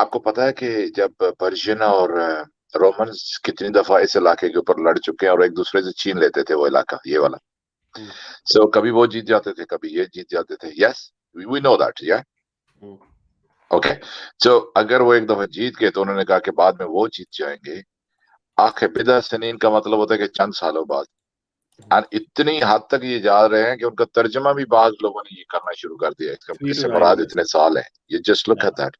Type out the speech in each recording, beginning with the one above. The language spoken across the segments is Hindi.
आपको पता है कि जब पर्शियन और रोमन्स कितनी दफा इस इलाके के ऊपर लड़ चुके हैं और एक दूसरे से छीन लेते थे वो इलाका, ये वाला। हम्म, सो कभी वो जीत जाते थे, कभी ये जीत जाते थे। यस, वी नो दैट, या। हम्म, ओके। सो अगर वो एक दफा जीत गए तो उन्होंने कहा कि बाद में वो जीत जाएंगे। आखिर बिदा सनीन का मतलब होता है कि चंद सालों बाद। हम्म। और इतनी हद तक ये जा रहे हैं कि उनका तर्जमा भी बाज लोगों ने ये करना शुरू कर दिया। थ्री टू इससे नाइन मुराद ईयर्स इतने साल हैं, ये just look at that.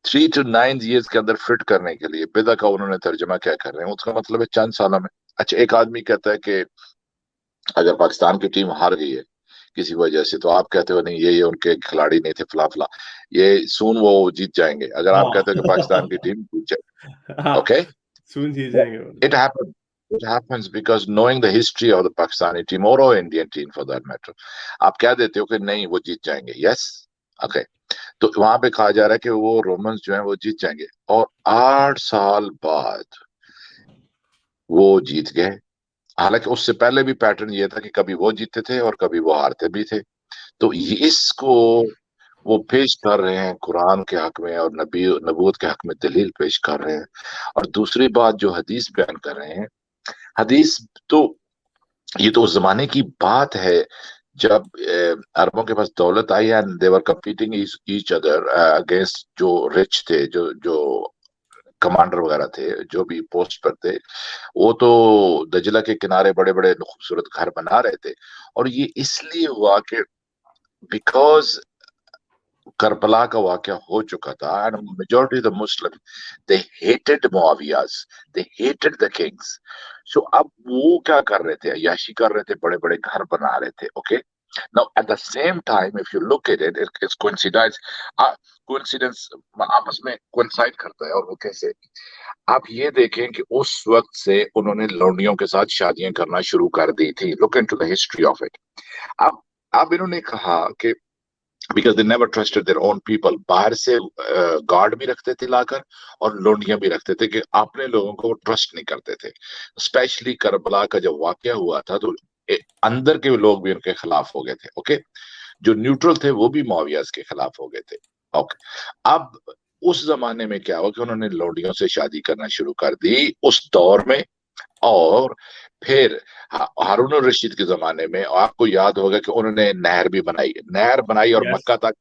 3 to 9 years के अंदर फिट करने के लिए बिदा का उन्होंने तर्जमा क्या कर रहे हैं, उसका मतलब है चंद सालों में। अच्छा, एक आदमी कहता है कि अगर पाकिस्तान की टीम हार गई है किसी वजह से, तो आप कहते हो नहीं ये उनके खिलाड़ी नहीं थे, फला फला, ये सून वो जीत जाएंगे। अगर आप कहते हो कि पाकिस्तान की टीम जीत जाए, हाँ, ओके, सुन जी जाएंगे वो। it happens. It happens because knowing the history of the Pakistani team or Indian team for that matter, आप क्या देते हो कि नहीं वो जीत जाएंगे। Yes, okay. तो वहां पे कहा जा रहा है कि वो रोमन्स जो है वो जीत जाएंगे, और 8 साल बाद वो जीत गए। हालांकि उससे पहले भी पैटर्न ये था कि कभी वो जीतते थे और कभी वो हारते भी थे। तो इसको वो पेश कर रहे हैं कुरान के हक में और नबी नबूवत के हक में दलील पेश कर रहे हैं। और दूसरी बात जो हदीस बयान कर रहे हैं, हदीस तो ये तो उस जमाने की बात है जब अरबों के पास दौलत आई and they were competing each other against जो रिच थे, जो जो कमांडर वगैरह थे, जो भी पोस्ट पर थे। वो तो दजला के किनारे बड़े बड़े खूबसूरत घर बना रहे थे। और ये इसलिए हुआ कि बिकॉज करबला का वाकया हो चुका था and majority of the Muslim they hated Muawiyas, they hated the kings. So अब वो क्या कर रहे थे, अय्याशी कर रहे थे, बड़े बड़े घर बना रहे थे। Okay, now at the same time if you look at it, it's coincidence. Coincidence आपस में कोइंसाइड करता है। और वो कैसे, आप ये देखें कि उस वक्त से उन्होंने लौंडियों के साथ शादियां करना शुरू कर दी थी। Look into the history of it. अब इन्होंने कहा कि because they never trusted their own people, बाहर से गार्ड भी रखते थे लाकर और लोंडियां भी रखते थे, कि अपने लोगों को वो ट्रस्ट नहीं करते थे। स्पेशली करबला का जब वाकया हुआ था तो अंदर के लोग भी उनके खिलाफ हो गए थे। ओके, जो न्यूट्रल थे वो भी मुआविया के खिलाफ हो गए थे। ओके, अब उस जमाने में क्या हुआ कि उन्होंने लोंडियों से शादी करना शुरू कर दी उस दौर में। और फिर हारून रशीद के जमाने में आपको याद होगा कि उन्होंने नहर बनाई और यस। मक्का तक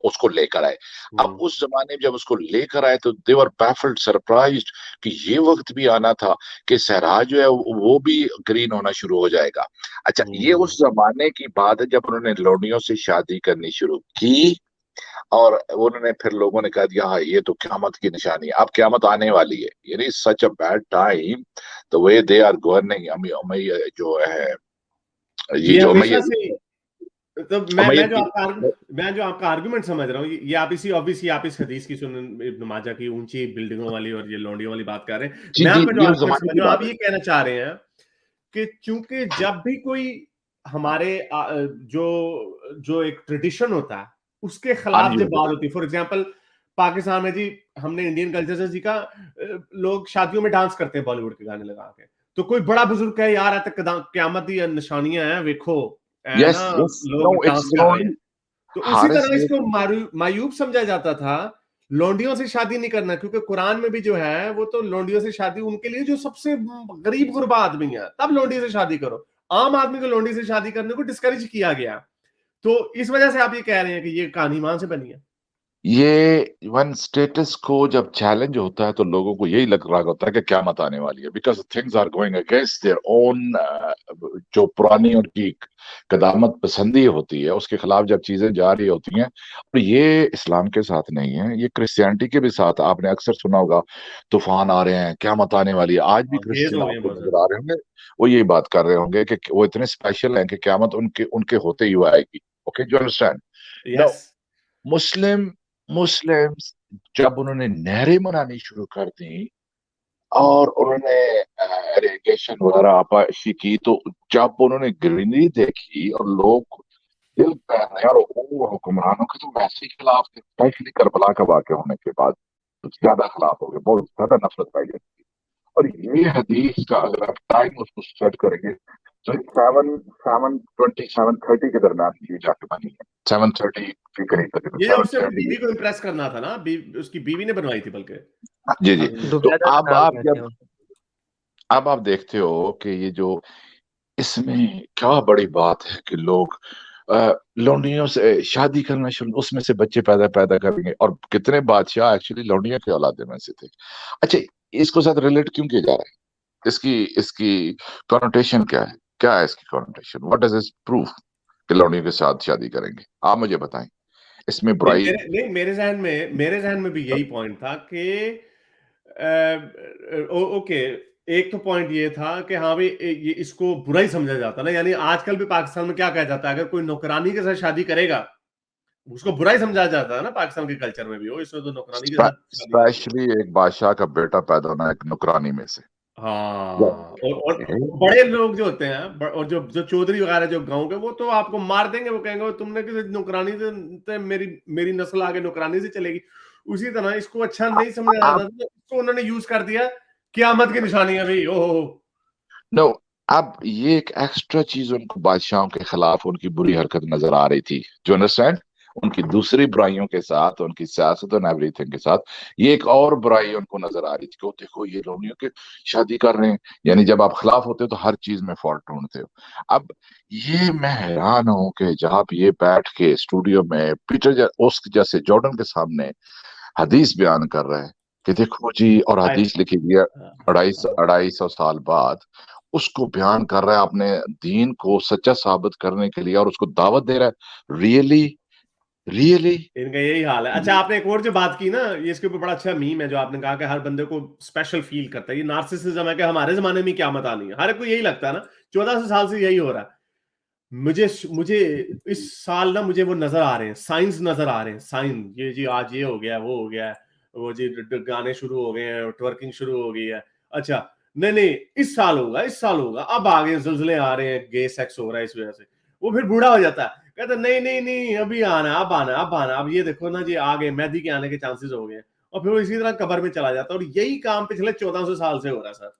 उसको लेकर आए। अब उस जमाने में जब उसको लेकर आए तो दे वर बैफल्ड, सरप्राइज्ड कि ये वक्त भी आना था कि सहरा जो है वो भी ग्रीन होना शुरू हो जाएगा। अच्छा, ये उस जमाने की बात है जब उन्होंने लोनियों से शादी करनी शुरू की। और उन्होंने फिर लोगों ने कह दिया हाँ ये तो क्यामत की निशानी है, अब क्यामत आने वाली है। यानी such a bad time the way they are governing. Umayya जो है, ये ये जो हमेशा उमैया, से। तो उमैया मैं जो आपका आर्गुमेंट समझ रहा हूँ, ये आप इसी ऑब्वियसली आप इस हदीस की सुन इब्न माजा की ऊंची बिल्डिंगों वाली और ये लौंडियों वाली बात कर रहे हैं। जी मैं जी, आपका जो ये उस आर्गुमेंट जमाने समझ की रहा हूँ, आप बात है। ये कहना चाह रहे हैं कि चूंकि जब भी कोई हमारे जो जो एक ट्रेडिशन होता है उसके हाँ खिलाफ जी, जब बात होती है, फॉर एग्जाम्पल पाकिस्तान में जी हमने इंडियन कल्चर से सीखा, लोग शादियों में डांस करते हैं बॉलीवुड के गाने लगा के। तो कोई बड़ा बुजुर्ग कहे यार क्यामत दी निशानियां हैं देखो, है यस ना, यस, नो लोग इट्स डांस कर रहे हैं। ओनली तो उसी हारिस तरह इसको मायूब समझा जाता था। लौंडियों से शादी नहीं करना, क्योंकि कुरान में भी जो है वो तो लौंडियों से शादी उनके लिए जो सबसे गरीब गुरबा आदमी है तब लौंडी से शादी करो। आम आदमी को लौंडी से शादी करने को डिस्करेज किया गया। तो इस वजह से आप ये कह रहे हैं कि ये कहानी वहां से बनी है। ये वन स्टेटस को जब चैलेंज होता है तो लोगों को यही लग रहा होता है कि क्या मत आने वाली है, because things are going against their own. जो पुरानी उनकी कदामत पसंदी होती है उसके खिलाफ जब चीजें जा रही होती हैं। और ये इस्लाम के साथ नहीं है, ये क्रिश्चियनिटी के भी साथ। आपने अक्सर सुना होगा तूफान आ रहे हैं, क्या मत आने वाली है। आज भी तेज क्रिश्चियन हो रही है आपको बहुत नजर ज्यादा। आ रहे होंगे, वो यही बात कर रहे होंगे कि वो इतने स्पेशल हैं कि क्यामत उनके उनके होते ही वो आएगी। Okay, you understand. Yes. Muslim Muslims जब उन्होंने नहरें बनानी शुरू कर दी और उन्होंने इरिगेशन वगैरह आपाशी की, तो जब उन्होंने ग्रीनरी देखी और लोग दिल पैर और वो हुक्मरानों के तो वैसे ही खिलाफ थे, स्पेशली करबला का वाकया होने के बाद तो ज्यादा खिलाफ हो गए, बहुत ज्यादा नफरत पाई गई। और ये हदीस का अगर आप टाइम उसको सेट करेंगे तो 7:27 7:30 के दरमियान ये जाके बनी है। 7:30 ये उससे अपनी बीवी को इम्प्रेस करना था ना, उसकी बीवी ने बनवाई थी बल्कि। जी जी। तो दुबला अब नाम आप कहते जब हैं उसे। अब आप देखते हो कि ये जो इसमें क्या बड़ी बात है कि लोग लौंडियों से शादी करना शुरू, उसमें से बच्चे पैदा पैदा करेंगे, और कितने बादशाह एक्चुअली लौंडियों के औलादे में से थे। अच्छा, इसको साथ रिलेट क्यों किया जा रहा है? इसकी इसकी कॉनोटेशन क्या है? क्या है इसकी connotation? What does it prove कि लौंडियों के साथ शादी करेंगे? आप मुझे बताएं। इसमें बुराई मेरे जहन में भी यही पॉइंट था कि ओके, एक तो पॉइंट ये था कि हाँ भाई ये इसको बुरा ही समझा जाता ना, यानी आजकल भी पाकिस्तान में क्या कहा जाता है, अगर कोई नौकरानी के साथ शादी करेगा उसको बुरा ही समझा जाता है ना, पाकिस्तान के कल्चर में भी हो, इसमें तो नौकरानी के साथ शादी कर दी। स्पेशली एक बादशाह का बेटा पैदा होना एक नौकरानी में से। हाँ, और बड़े लोग जो होते हैं और जो जो चौधरी वगैरह जो गांव के, वो तो आपको मार देंगे, वो कहेंगे तुमने किसी नौकरानी से मेरी मेरी नस्ल आगे नौकरानी से चलेगी। उसी तरह इसको अच्छा नहीं समझा जाता, तो इसको उन्होंने यूज कर दिया क़यामत की निशानी है भाई। ओहो नो, अब ये एक एक्स्ट्रा चीज उनको बादशाहों के खिलाफ उनकी बुरी हरकत नजर आ रही थी, जो अंडरस्टैंड, उनकी दूसरी बुराइयों के साथ, उनकी सियासत और एवरीथिंग के साथ, ये एक और बुराई उनको नजर आ रही थी कि वो देखो ये लोनियों के शादी कर रहे हैं। यानी जब आप खिलाफ होते हो तो हर चीज में फॉल्ट ढूंढते हो। अब ये मैं हैरान हूं कि जब आप ये बैठ के स्टूडियो में उस जैसे जॉर्डन के सामने हदीस बयान कर रहे हैं कि देखो जी, और हदीस लिखी गई है अढ़ाई सौ साल बाद, उसको बयान कर रहा है अपने दीन को सच्चा साबित करने के लिए, और उसको दावत दे रहा है। रियली रियली इनका यही हाल है। अच्छा, आपने एक और जो बात की ना, ये इसके ऊपर बड़ा अच्छा मीम है जो आपने कहा कि हर बंदे को स्पेशल फील करता है, ये नार्सिसिज्म है कि हमारे जमाने में क़यामत आनी है, हर कोई यही लगता है ना। 1400 साल से यही हो रहा है। मुझे मुझे इस साल ना मुझे वो नजर आ रहे हैं, साइंस नजर आ रहे हैं, साइन, ये जी आज ये हो गया, वो हो गया, वो जी गाने शुरू हो गए हैं, ट्वर्किंग शुरू हो गई है। अच्छा, नहीं नहीं, इस साल होगा, इस साल होगा, अब आ गए ज़लज़ले आ रहे हैं, गे सेक्स हो रहा है इस वजह से। वो फिर बूढ़ा हो जाता है, कहता नहीं नहीं नहीं, अभी आना, अब आना, अब आना, अब ये देखो ना जी आ गए, मेहदी के आने के चांसेस हो गए। और फिर वो इसी तरह कब्र में चला जाता है, और यही काम पिछले 1400 साल से हो रहा है सर।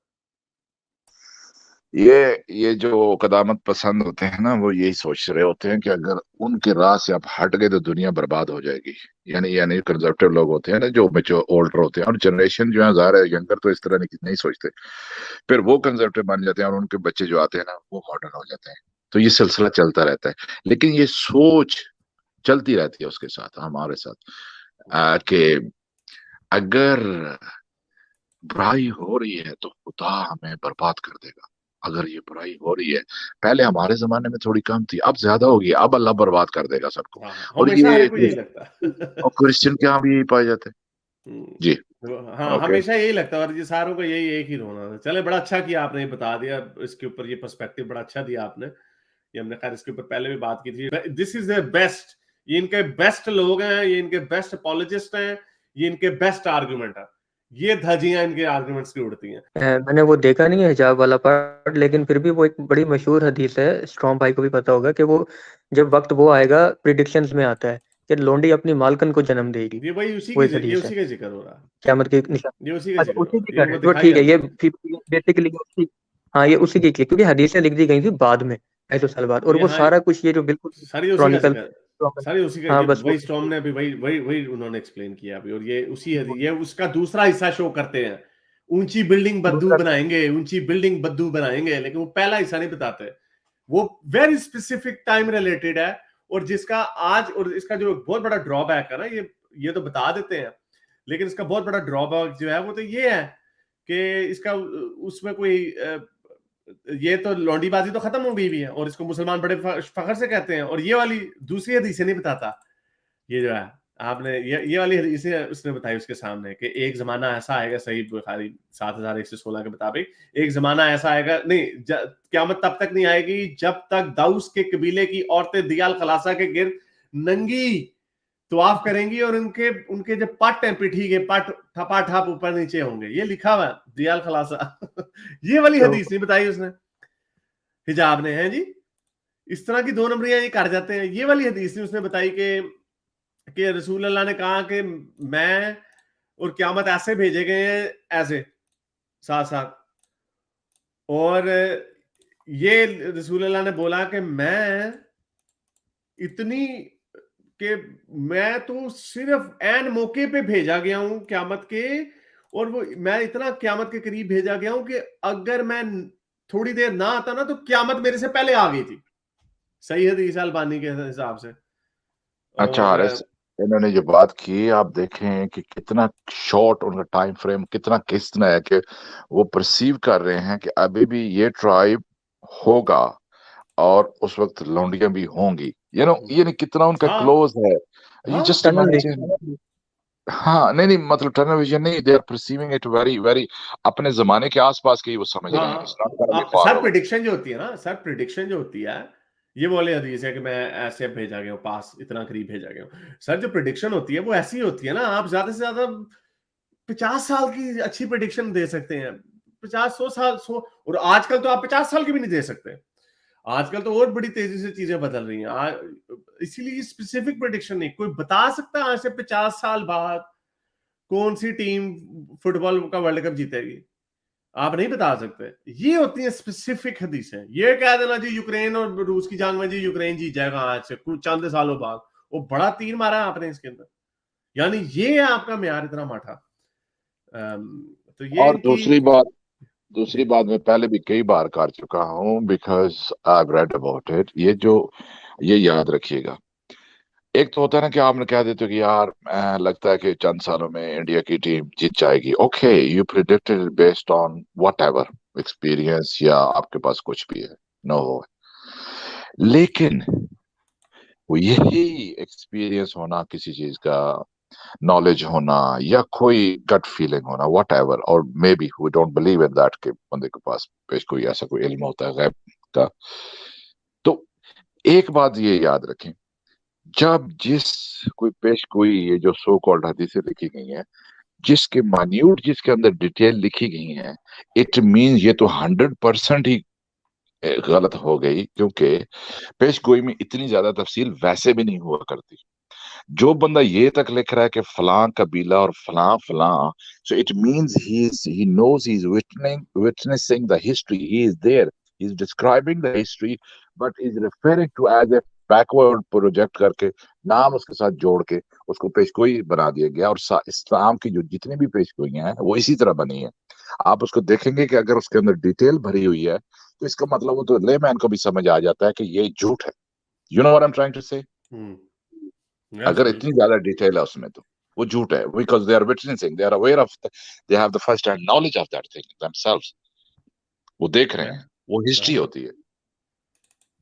ये जो कदामत पसंद होते हैं ना, वो यही सोच रहे होते हैं कि अगर उनके राह से आप हट गए तो दुनिया बर्बाद हो जाएगी। यानी कंजर्वेटिव लोग होते हैं ना, जो मेच्योर ओल्डर होते हैं, और जनरेशन जो है ज़ाहिर है यंगर तो इस तरह नहीं सोचते। फिर वो कंजर्वेटिव बन जाते हैं और उनके बच्चे जो आते हैं ना वो मॉडर्न हो जाते हैं। तो ये सिलसिला चलता रहता है, लेकिन ये सोच चलती रहती है उसके साथ, हमारे साथ, कि अगर बुराई हो रही है तो खुदा हमें बर्बाद कर देगा। अगर ये बुराई हो रही है, पहले हमारे जमाने में थोड़ी कम थी, अब ज्यादा होगी, अब अल्लाह बर्बाद कर देगा सबको। और हमेशा हर ये को यही लगता है। और क्रिश्चियन के यहाँ भी यही पाए जाते हैं जी। हाँ, ओके। हमेशा यही लगता है, और ये सारों को यही एक ही रोना था। चले, बड़ा अच्छा किया आपने, ये बता दिया इसके ऊपर, ये पर्सपेक्टिव बड़ा अच्छा दिया आपने। ये हमने खैर इसके ऊपर पहले भी बात की थी। दिस इज द बेस्ट, ये इनके बेस्ट लोग हैं, ये इनके बेस्ट अपोलोजिस्ट हैं, ये इनके बेस्ट आर्गुमेंट है, ये धज्जियां इनके आर्गुमेंट्स की उड़ती हैं। मैंने वो देखा नहीं है हिजाब वाला पार्ट, लेकिन फिर भी वो एक बड़ी मशहूर हदीस है, स्ट्रॉम भाई को भी पता होगा, कि वो जब वक्त वो आएगा प्रिडिक्शंस में आता है कि लोंडी अपनी मालकन को जन्म देगी। ये वो एक ये हदीस है, उसी का जिक्र हो रहा है, क़यामत के निशान। ये उसी का अच्छा, जिक्र हो उसी रहा की है, ये कर वो है तो दिखाई ठीक है, ये हमने। बेसिकली उसकी, हाँ ये उसी की, क्योंकि हदीसें लिख दी गई थी बाद में, 250 साल बाद, और वो यहाँ सारा कुछ ये जो बिल्कुल सारी उसी का क्रॉनिकल, जिक्र, सारी उसी का, हाँ ये बस वो वही स्टॉर्म ने अभी वही वही वही उन्होंने एक्सप्लेन किया अभी, और ये उसी ये उसका दूसरा हिस्सा शो करते हैं। ऊंची बिल्डिंग बद्दू दूसरा। बनाएंगे, ऊंची बिल्डिंग बद्दू बनाएंगे, लेकिन वो पहला हिस्सा नहीं बताते। वो वेरी स्पेसिफिक टाइम रिलेटेड है, और जिसका आज, और इसका जो बहुत बड़ा ड्रॉबैक है ना, ये तो बता देते हैं, लेकिन इसका बहुत बड़ा ड्रॉबैक जो है वो तो ये है कि इसका उसमें कोई ये तो लौंडीबाजी तो खत्म हो गई भी है, और इसको मुसलमान बड़े फखर से कहते हैं, और ये वाली दूसरी हदीसें नहीं बताता। ये जो है, आपने ये वाली हदीसें उसने बताई उसके सामने कि एक जमाना ऐसा आएगा, सही बुखारी 7116 के मुताबिक, एक जमाना ऐसा आएगा, नहीं क़यामत तब तक नहीं आएगी जब तक दाऊस के कबीले की औरतें दियाल खलासा के गिर्द नंगी तवाफ करेंगी, और उनके उनके जो पट है, पिठी के पट ठपा ठप ऊपर नीचे होंगे। ये लिखा हुआ है, दियाल खलासा। ये वाली तो हदीस नहीं बताई उसने, हिजाब ने, है जी। इस तरह की दो नंबरियां ये कर जाते हैं। ये वाली हदीस नहीं उसने बताई कि रसूल अल्लाह ने कहा कि मैं और क़यामत ऐसे भेजे गए हैं, ऐसे साथ साथ, और ये रसूल अल्लाह ने बोला कि मैं इतनी कि मैं तो सिर्फ एन मौके पे भेजा गया हूं क़यामत के, और वो मैं इतना क़यामत के करीब भेजा गया हूं कि अगर मैं थोड़ी देर ना आता ना तो क़यामत मेरे से पहले आ गई थी, सही हदीस अल्बानी के हिसाब से। अच्छा और हारिस, इन्होंने जो बात की आप देखें कि कितना शॉर्ट उनका टाइम फ्रेम कितना किस्तना है कि वो परसीव कर रहे हैं कि अभी भी ये ट्राइब होगा और उस वक्त लौंडियां भी होंगी, ये नहीं कितना उनका हाँ क्लोज है। ये हाँ जस्ट टनल इमेजिन। हाँ, नहीं नहीं, मतलब टनल विजन नहीं, they are perceiving it very very अपने जमाने के आसपास के ही वो समझ रहे हैं। It's not gonna be far sir away. Prediction जो होती है ना, सर प्रिडिक्शन जो होती है, ये बोले हदीस है कि मैं ऐसे भेजा गया हूँ, पास इतना करीब भेजा गया हूँ। सर जो प्रिडिक्शन होती है वो ऐसी होती है ना, आप ज्यादा से ज्यादा 50 साल की अच्छी प्रिडिक्शन दे सकते हैं, 50 100 साल 100, और आजकल तो आप 50 साल की भी नहीं दे सकते। आजकल तो और बड़ी तेजी से चीजें बदल रही हैं, इसीलिए स्पेसिफिक प्रिडिक्शन नहीं कोई बता सकता आज से 50 साल बाद कौन सी टीम फुटबॉल का वर्ल्ड कप जीतेगी, आप नहीं बता सकते। ये होती है स्पेसिफिक हदीसें। ये कह देना जी यूक्रेन और रूस की जंग में जी यूक्रेन जीत जाएगा आज से कुछ चंद सालों बाद, वो बड़ा तीर मारा है आपने इसके अंदर, यानी ये है आपका म्यार इतना माठा। तो ये और इनकी दूसरी बात मैं पहले भी कई बार कर चुका हूँ, because I read about it. ये याद रखिएगा, एक तो होता है ना कि आपने कह देते हो कि यार लगता है कि चंद सालों में इंडिया की टीम जीत जाएगी। Okay, you predicted based on what ever experience या आपके पास कुछ भी है, नो। लेकिन वो यही एक्सपीरियंस होना, किसी चीज का नॉलेज होना या कोई गट फीलिंग होना, व्हाट एवर, और maybe we don't believe in that कि बंदे के पास पेश कोई ऐसा कोई इल्म होता है गैब का। तो एक बात ये याद रखें, जब कोई ये जो सो कॉल्ड हदीसें लिखी गई हैं, जिसके मान्यूट जिसके अंदर डिटेल लिखी गई हैं, इट मीन्स ये तो 100% ही गलत हो गई, क्योंकि पेश गोई में इतनी ज्यादा तफसील वैसे भी नहीं हुआ करती। जो बंदा ये तक लिख रहा है कि फलां कबीला और फलां फलां, so it means he knows he is witnessing the history, he is there, he is describing the history, but is referring to as a backward project करके नाम उसके साथ जोड़ के उसको पेशगोई बना दिया गया। और इस्लाम की जो जितनी भी पेशगोइयां हैं वो इसी तरह बनी है। आप उसको देखेंगे कि अगर उसके अंदर डिटेल भरी हुई है तो इसका मतलब वो तो लेमैन को भी समझ आ जाता है कि ये झूठ है। You know what I am trying to say. अगर इतनी ज्यादा डिटेल है उसमें तो वो झूठ है, because they are witnessing, they are aware of, they have the first hand knowledge of that thing themselves. वो देख रहे हैं, वो हिस्ट्री होती है।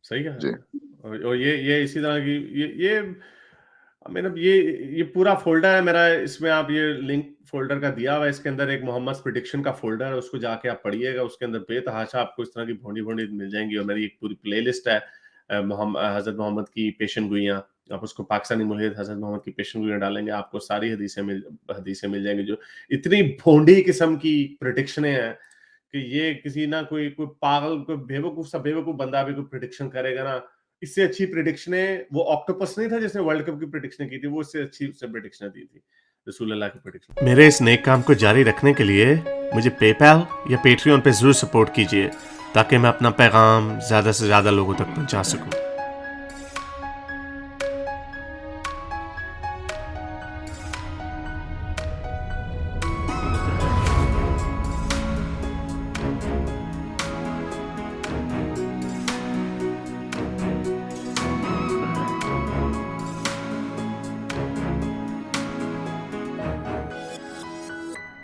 सही कहा जी। और ये इसी तरह की ये मेरा ये पूरा फोल्डर है मेरा, इसमें आप ये लिंक फोल्डर का दिया हुआ है, इसके अंदर एक मोहम्मद प्रेडिक्शन का फोल्डर है, उसको जाके आप पढ़िएगा, उसके अंदर बेतहाशा आपको इस तरह की भोंडी भोंडी मिल जाएंगी। और मेरी एक पूरी प्लेलिस्ट है हजरत मोहम्मद की पेशन गोइयां, आप उसको पाकिस्तानी मुल्हिद हजरत मोहम्मद की पेशन गोइयां डालेंगे, आपको सारी हदीसें मिल जाएंगी, जो इतनी भोंडी किस्म की प्रिडिक्शनें हैं कि ये किसी ना कोई पागल, कोई बेवकूफ बंदा भी कोई प्रिडिक्शन करेगा ना, इससे अच्छी प्रिडिक्शनें वो ऑक्टोपस नहीं था जिसने वर्ल्ड कप की प्रिडिक्शन की थी, वो इससे अच्छी उससे प्रिडिक्शन दी थी रसूल अल्लाह की प्रिडिक्शन। मेरे इस नेक काम को जारी रखने के लिए मुझे पेपैल या पेट्रियन पे जरूर सपोर्ट कीजिए, ताकि मैं अपना पैगाम ज्यादा से ज्यादा लोगों तक पहुंचा सकूं।